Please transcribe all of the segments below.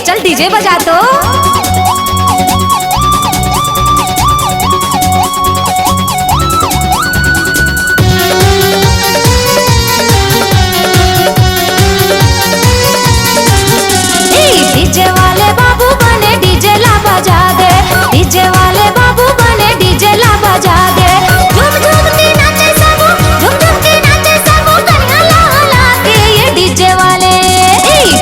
चल डीजे बजा तो। डीजे वाले बाबू बने डीजे ला बजा दे, डीजे वाले बाबू बने डीजे ला बजा दे। झूम झूम के नाचे सबू, झूम झूम के नाचे सबू, कन्या ला ला के ये डीजे वाले।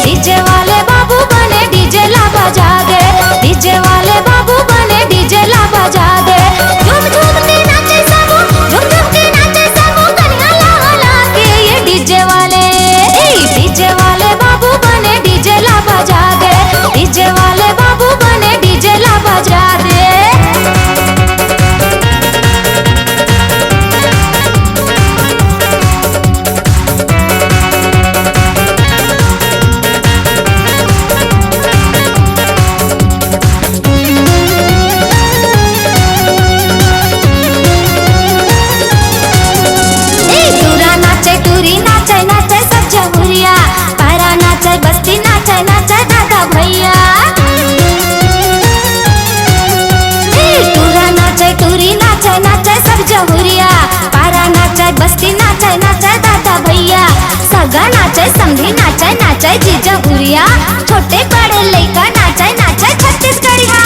डीजे वाले बाबू बने डीजे ला बजा दे, डीजे वाले बाबू बने डीजे ला बजा दे। झूम झूम के नाचे सबू, झूम झूम के नाचे सबू, कन्या ला ला के ये डीजे वाले। डीजे वाले बाबू बने डीजे ला बजा दे, डीजे वाले बाबू बने डीजे ला बजा दे। टूरी नाचे नाचे सब जहुरिया, पारा नाचे बस्ती नाचे नाचे दादा भैया। टूरा नाचे टूरी नाचे नाचे सब जहुरिया, पारा नाचे बस्ती नाचे नाचे दादा भैया। सगा नाचे समधी नाचे नाचे जीजा हुरिया, छोटे बड़े लइका नाचे नाचे छत्तीसगढ़िया।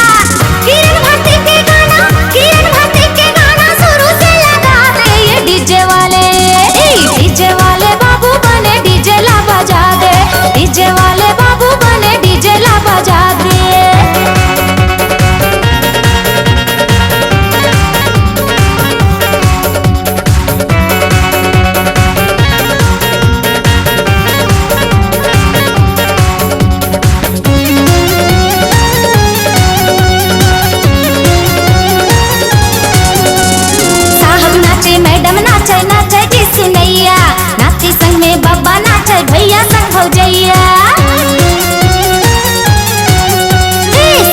किरण भारती के गाना, किरण भारती के गाना शुरू से लगा दे ये डीजे वाले। डीजे वाले बाबू बने डीजे ला बजा दे, डीजे वाले बाबू बने डीजे ला बजा दे। साहब नाचे मैडम नाचे नाचे किसनैया, नाची संग में बाबा नाचे भैया संग भौजैया।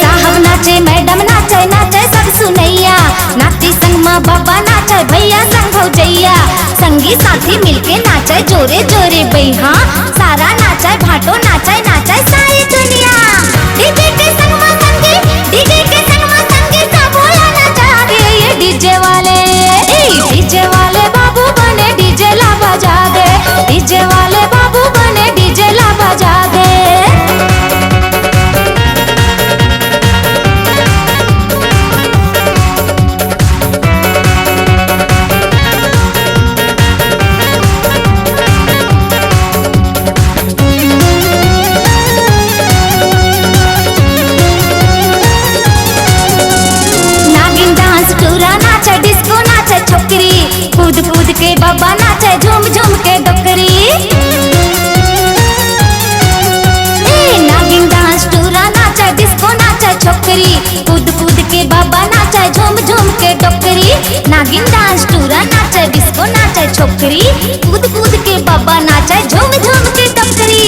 साहब नाचे मैडम नाचे नाचे सब सुनैया, नाची संग में बाबा नाचे भैया संग भौजैया। संगी साथी मिलके नाचे जोरे जोरे बैहा, सारा नाचे भाटो नाचे नाचे सारी दुनिया। डीजे के संग में संगी, डीजे के संग में संगी सब नचा दे ये डीजे वाले। डीजे वाले बाबू बने डीजे ला बजा दे, डीजे वाले बाबू बने डीजे ला बजा दे। नागिन डांस टूरा नाचे डिस्को नाचे छोकरी, कूद कूद के बाबा नाचे झूम झूम के डोकरी। नागिन डांस टूरा नाचे डिस्को नाचे छोकरी, कूद कूद के बाबा नाचे झूम झूम के डोकरी। नागिन डांस टूरा नाचे डिस्को नाचे छोकरी, कूद कूद के बाबा नाचे झूम झूम के डोकरी।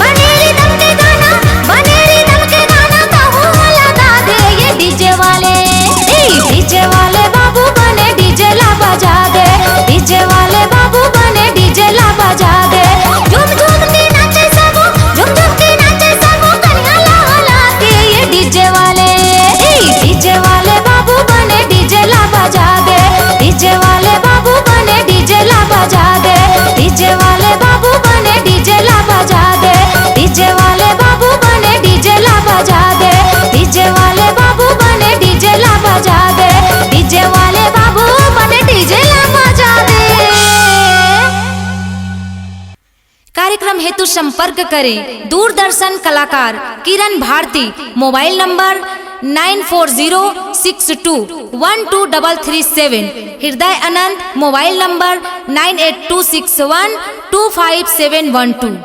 बनेली दम के गाना, बनेली दम के गाना कहूँ लगा दे ये डीजे वाले। डीजे वाले बाबू बने डीजे ला बजा दे, डीजे वाले बाबू बने डीजे ला बजा दे। झूम झूम के नाचे सबू, झूम झूम के नाचे सबू, कन्या ला ला के ये डीजे वाले। डीजे वाले बाबू बने डीजे ला बजा दे, डीजे वाले बाबू बने डीजे ला बजा दे। डीजे वाले बाबू बने डीजे ला बजा दे, डीजे वाले बाबू बने डीजे ला बजा दे। डीजे वाले बाबू बने डीजे ला बजा दे, डीजे वाले बाबू बने डीजे ला बजा दे। कार्यक्रम हेतु संपर्क करें दूरदर्शन कलाकार किरण भारती, मोबाइल नंबर 9406212337। हृदय अनंत, मोबाइल नंबर 9826125712।